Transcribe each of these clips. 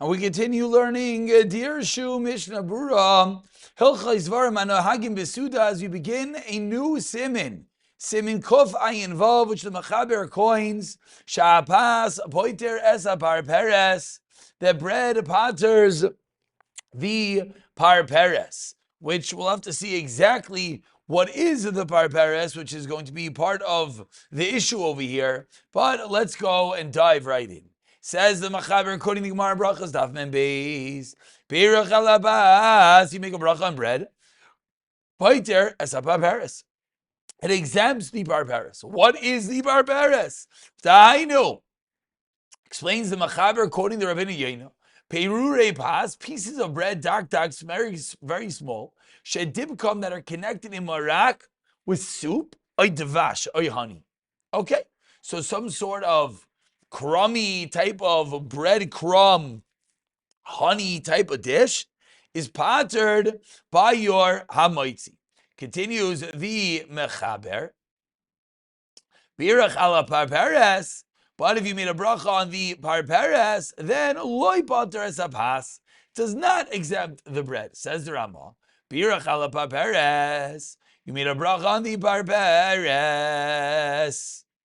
And we continue learning Dirshu Mishnah Brura Hilchai Zvarim Anohagim Besuda as we begin a new Siman. Siman Kuf Ayin Vav, which the Mechaber coins Shapas Poiter Esa Par Peres, the bread potters the Par Peres, which we'll have to see exactly what is the Par Peres, which is going to be part of the issue over here. But let's go and dive right in. Says the Machaber, according to Gemara Brachas, Daf Mem Beis, Pirach Alabas, you make a bracha on bread. Poiter es a parperes. It exempts the parperes. What is the parperes? Dainu. Explains the Machaber, according to Rabbeinu Yena. Perure pas, pieces of bread, dark, very, very small, shedibkam, that are connected in marak with soup, oy devash, oy honey. Okay, so some sort of crummy type of bread crumb, honey type of dish is patterned by your hamaitzi. Continues the mechaber. Birach ala parperes. But if you made a bracha on the parperes, then loy pater es apas, does not exempt the bread. Says the Rama. Birach ala parperes. You made a bracha on the parperes.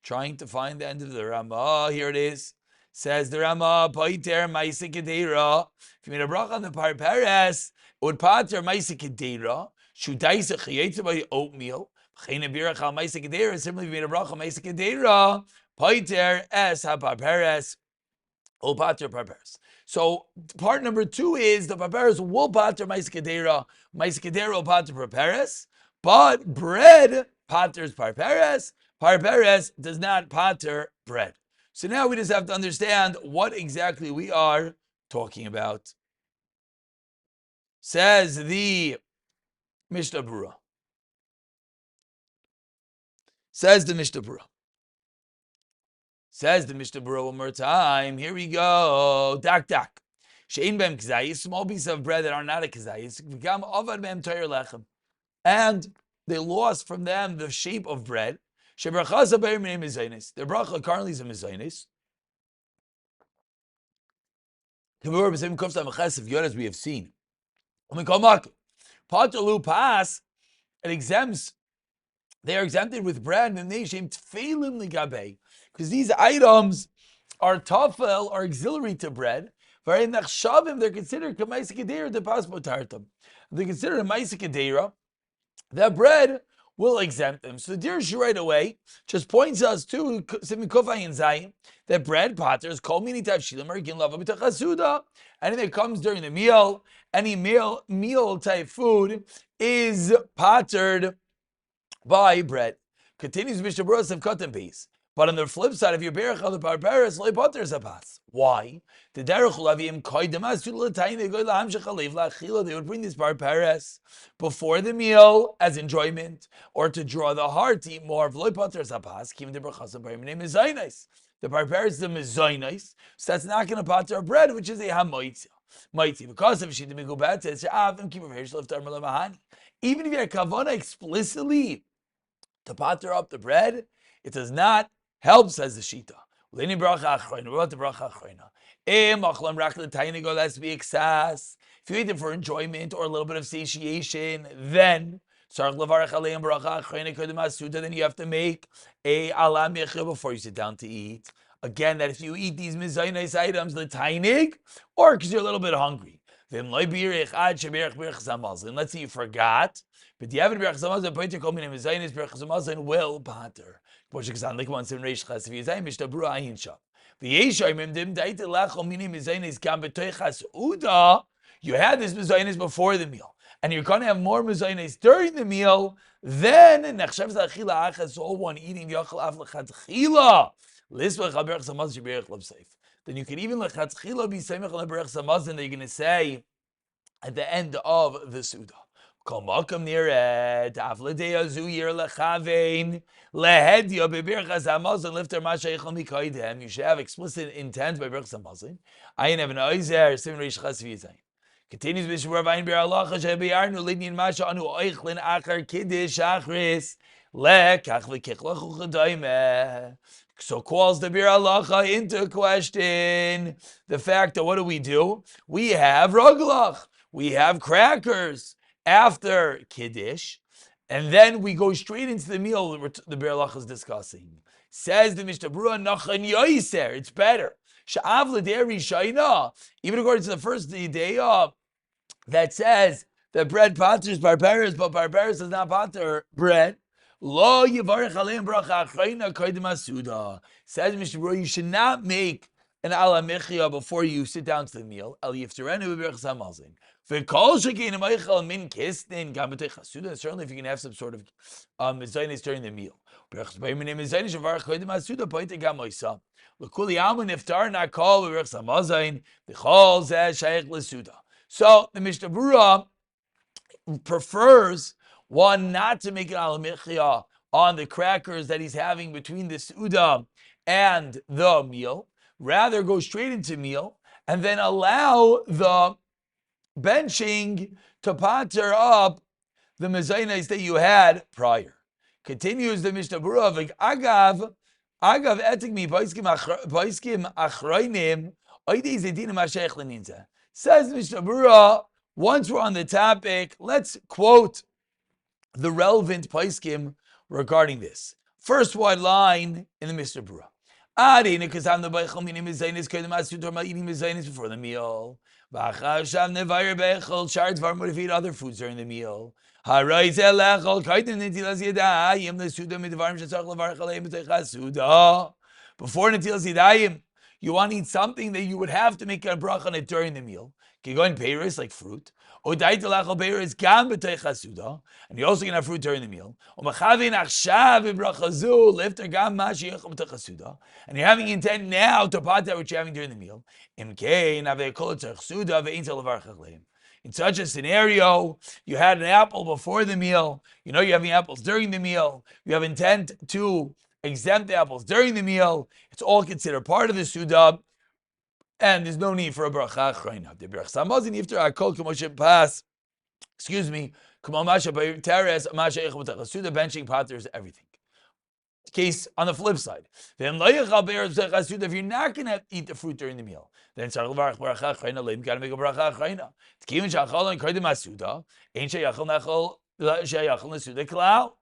Trying to find the end of the Rama. Here it is. Says the Rama, pater ma'aseh kedera. If you made a bracha on the parperes, it would pater ma'aseh kedera. Shudaisa chayetze by oatmeal. Chayne birach al ma'aseh kedera. Similarly, if you made a bracha on ma'aseh kedera, pater es ha-parperes, o pater parperes. So part number 2 is the parperes will pater ma'aseh kedera will pater parperes, but bread paters parperes. Parperes does not pater bread. So now we just have to understand what exactly we are talking about. Says the Mishnah Brura. Says the Mishnah Brura. Says the Mishnah Brura one more time. Here we go. Dak dak. Shein bem kzayis, small piece of bread that are not a kzayis, become avad bem toyer lechem, and they lost from them the shape of bread. Shebrachasa beir minei mizaynis. Their bracha currently is a mizaynis. Kavur b'seim kufta meches of yodas we have seen. Patalu pas, it exempts. They are exempted with bread and they shem tfeilim ligabe, because these items are tafel or auxiliary to bread. They're considered k'maisa kedera de pas potartam. They consider a maisa kedera. That bread will exempt them. So the Dirshu right away just points us to Siman Kufay and Zayin that bread potters kol mini tav shilim or gin lava b'tach Seudah. Anything that comes during the meal, any meal type food is pottered by bread. Continues Mishnah Brura of cotton piece. But on the flip side, if you're berach al the parperes, loy potter is a pass. Why? The derech ulavim koidemas to l'tayim goy la'am shechalev la'achila. They would bring this parperes before the meal as enjoyment, or to draw the heart to eat more of loy potter is a pass. Kim the berachas by name is zaynais. The parperes is the mezaynais, so that's not going to potter bread, which is a hamoitzi. Mighty, because of shita migubat says avim keep of liftar malamahani. Even if you had kavana explicitly to potter up the bread, it does not help, says the Shita. What about the bracha achrona? Has to be excess. If you eat it for enjoyment or a little bit of satiation, then then you have to make a ala mechil before you sit down to eat. Again, that if you eat these mizaynis items, the tainig, or because you're a little bit hungry. Then let's say you forgot, but you haven't berach zamazon, pointer kol minei mizaynis berach zamazon will pater. If you had this mizaynis before the meal, and you're going to have more mizaynis during the meal, then all one eating then you can even be semech on the berach zamazon that you're going to say at the end of the Seudah. You should have explicit intent by berach zamazon. I have an oizer siman reish chas v'yizayin. Continues with Rav Ein Ber Halacha shebiarnu lidnin masha anu oichlin achar kiddush shachris lekach v'kichlach uchadayme. So calls the Bir Halacha into question the fact that what do? We have roglach, we have crackers after Kiddush, and then we go straight into the meal the Bir Halacha is discussing. Says the Mishnah Berurah, Nachan Yoiser, it's better. Sha'av l'dei Rishayna, even according to the first day that says that bread patters barbaras, but barbaras does not patter bread. Lo yivarech aleim bracha achrayna koydem Seudah. Says Mishnah Berurah, you should not make an ala mechia before you sit down to the meal. El yifterenu b'berach samazin. V'kol shekein meichel min kisnin gam b'tei Seudah. Certainly, if you can have some sort of mezainis during the meal. B'berach b'yim mezainis shavarech koydem Seudah poite gam moisa. L'kuli alma niftar not call b'berach samazin. V'chol zeh shaykh l'Seudah. So the Mishnah Berurah prefers one not to make an alamichia on the crackers that he's having between the Seudah and the meal, rather go straight into meal and then allow the benching to patter up the mezainis that you had prior. Continues the Mishnah Berurah, agav etik mi paiskim achroinim oidei zedinim hashech leninza. Says Mishnah Berurah, once we're on the topic, let's quote the relevant paiskim regarding this. First white line in the Mishnah Berurah. Eating mezainis before the meal. Would eat other foods during the meal. Before Netilas Yadayim, you want to eat something that you would have to make a bracha on it during the meal. Kigon peiros, like fruit. And you also can have fruit during the meal. And you're having intent now to pot that which you're having during the meal. In such a scenario, you had an apple before the meal. You know you're having apples during the meal. You have intent to exempt the apples during the meal. It's all considered part of the Seudah. And there's no need for a bracha achrayna. The berach samazin yifter akol k'moshe pas. Excuse me. K'mal masha teres masha echad Seudah benching patters everything. Case on the flip side. If you're not going to eat the fruit during the meal, then you got to make a bracha achrayna. T'kivin shachal and koydem Seudah ein sheyachal nachal sheyachal Seudah klal.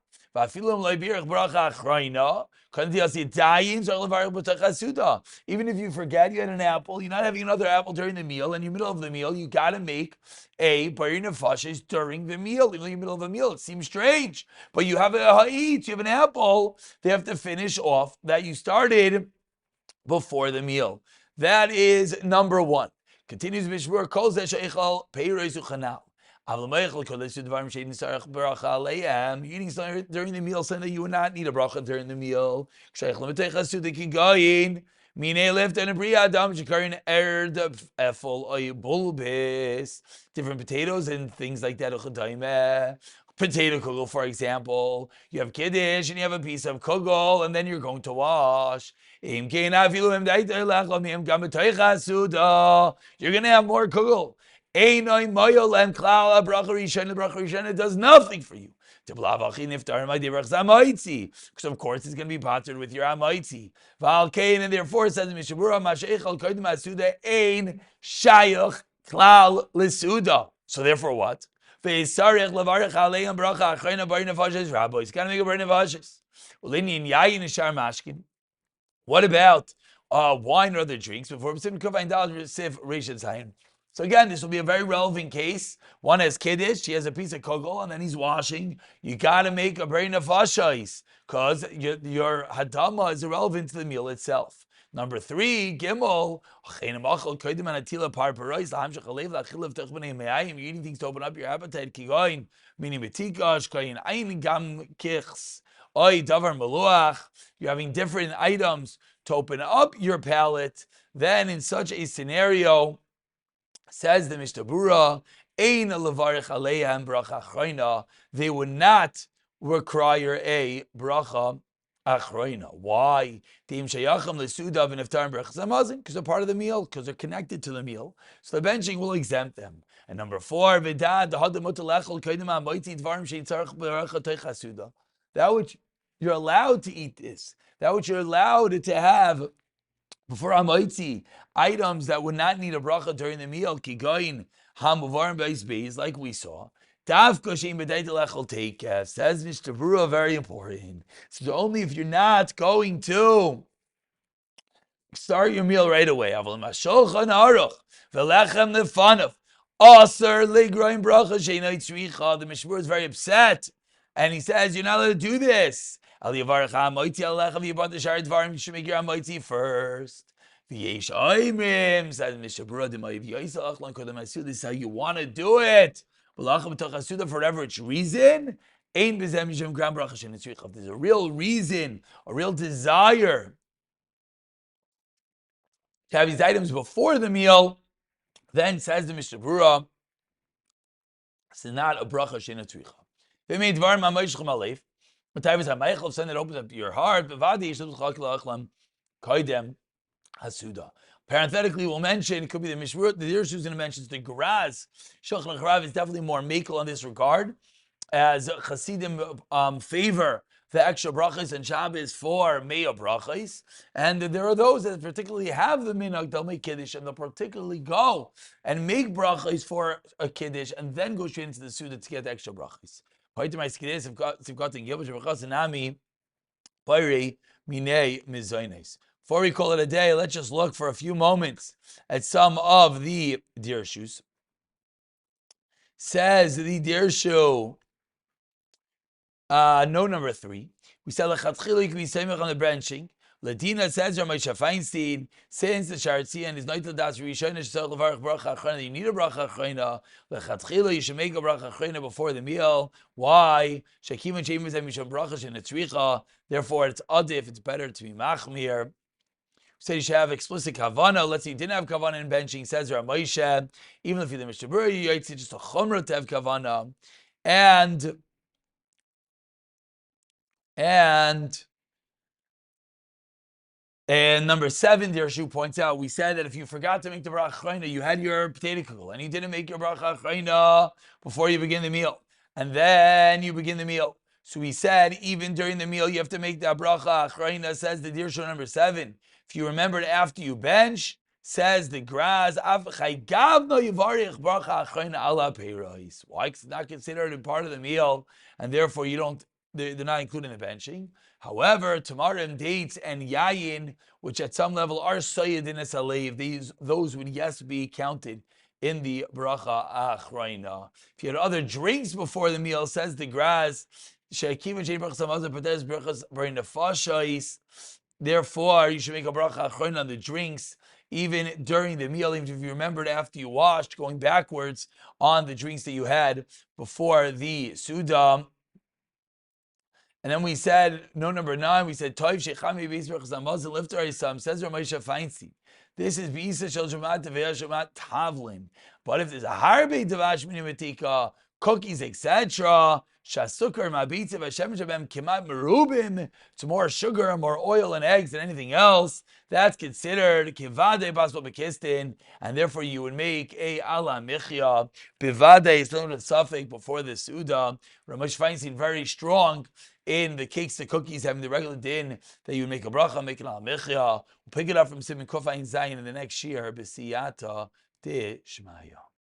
Even if you forget you had an apple, you're not having another apple during the meal, and in the middle of the meal, you got to make a bayir nefashis during the meal. Even in the middle of the meal, it seems strange, but you have a ha'it, you have an apple, they have to finish off that you started before the meal. That is number one. Continues Mishmur, calls that sheichal peiros uchanal. Eating something during the meal, saying that you would not need a bracha during the meal. Different potatoes and things like that. Potato kugel, for example. You have kiddush and you have a piece of kugel, and then you're going to wash. You're going to have more kugel. It does nothing for you. Because of course it's going to be pottered with your amaitzi. And therefore says the Mishnah Berurah, so therefore what? He's got to make a bracha. What about wine or other drinks? So again, this will be a very relevant case. One has kiddush, he has a piece of kugel, and then he's washing. You got to make a brain of fashais because your hadama is irrelevant to the meal itself. Number three, gimel. You're eating things to open up your appetite. You're having different items to open up your palate. Then in such a scenario, says the Mishnah Berurah, ein levarich aleihem bracha achrayna. They would not require a bracha achrayna. Why? Because they're part of the meal, because they're connected to the meal. So the benching will exempt them. And number four, that which you're allowed to eat this. That which you're allowed to have before Hamaitzi, items that would not need a bracha during the meal, kigoin, hamuvarim beis, like we saw. Davka shein b'dei telechol teikef, says Mr. Brura, very important. So only if you're not going to start your meal right away. Aval mashochan aruch velechem lefanav aser legroin bracha sheinay tzricha. The Mishmur is very upset, and he says you're not allowed to do this. Al yavarach ha'amoitzi alechem yibon the shari dvarim. You should make your ha'amoitzi first. V'yesh oimrim, says Mishmur, d'mayiv yoysa achlan kodem asud. This is how you want to do it. B'lachem b'toch asuda for whatever its reason. Ein b'zem yishem gram bracha sheinay tzricha. If there's a real reason, a real desire to have these items before the meal, then says the Mishnah Brura, it's not a bracha sheina tzricha. They made dvar ma'mayshchem aleif. What type is ha'maychel? Send it opens up to your heart. Bevadi yishlut chakil achlam kaidem hasuda. Parenthetically, we'll mention, it could be the Mishnah, the Dirshu is going to mention the Geraz. Shulchan Aruch is definitely more makel in this regard, as Chasidim favor the extra brachas and Shabbos for Meya brachas, and there are those that particularly have the minhag, they'll make kiddush, and they'll particularly go and make brachas for a kiddush, and then go straight into the Seudah to get the extra brachas. Before we call it a day, let's just look for a few moments at some of the Dirshus. Says the Dirshu, note number 3. We said lechatchila you can be samech on the branching. Ladina says Ramosha Feinstein, since the Sharatzian is not das Rishon Shesach levarach bracha achrona, you need a bracha achrona. Lechatchila you should make a bracha achrona before the meal. Why? Shakim and Shem Misham bracha shenetzricha. Therefore, it's adif. It's better to be machmir. Said you should have explicit kavana. Let's say you didn't have kavana in benching. Says Ramosha, even if you're the Mishnah Berurah, you it's just a chumrah to have kavana. And number 7, Dirshu points out, we said that if you forgot to make the bracha achrona, you had your potato kugel, and you didn't make your bracha achrona before you begin the meal, and then you begin the meal. So we said, even during the meal, you have to make the bracha achrona, says the Dirshu number 7. If you remembered after you bench, says the Graz, why? Because it's not considered a part of the meal, and therefore they're not included in the benching. However, tamarim, dates, and yayin, which at some level are soyed in a salev, those would yes be counted in the bracha achrona. If you had other drinks before the meal, says the Graz, therefore you should make a bracha achrona on the drinks, even during the meal, even if you remembered after you washed, going backwards on the drinks that you had before the Seudah. And then we said, note number 9, we said, Toiv shechami beis brachas hamazon lifter isam, says Ramosha Feinstein. This is beisa shel shamat teveya shamat tavlin. But if there's a harbe devash minimatika, cookies, etc., shasukar mabitza v'shem shabem kimat merubim, it's more sugar, more oil and eggs than anything else, that's considered kivade basbal bekistin, and therefore you would make a ala michya, bivade is known as suffix before the Seudah. Ramosha Feinstein very strong in the cakes, the cookies, having the regular din that you would make a bracha, make an al-michya. We'll pick it up from Siman Kuf Ayin Zayin in the next year, B'siyata de Shmaya.